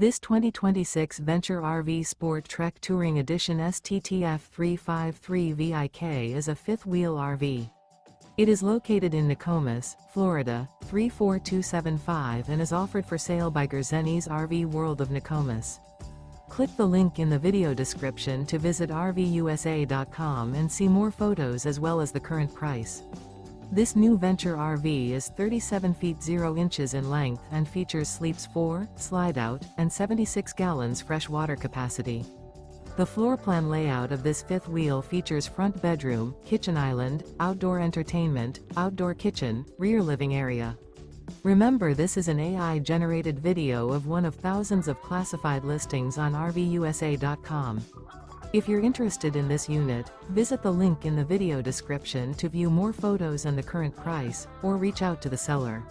This 2026 Venture RV SportTrek Touring Edition STTF 353VIK is a fifth-wheel RV. It is located in Nokomis, Florida, 34275 and is offered for sale by Gerzeny's RV World of Nokomis. Click the link in the video description to visit RVUSA.com and see more photos as well as the current price. This new Venture RV is 37 feet 0 inches in length and features sleeps 4, Slideout, and 76 gallons fresh water capacity. The floor plan layout of this fifth wheel features front bedroom, kitchen island, outdoor entertainment, outdoor kitchen, rear living area. Remember, this is an AI-generated video of one of thousands of classified listings on RVUSA.com. If you're interested in this unit, visit the link in the video description to view more photos and the current price, or reach out to the seller.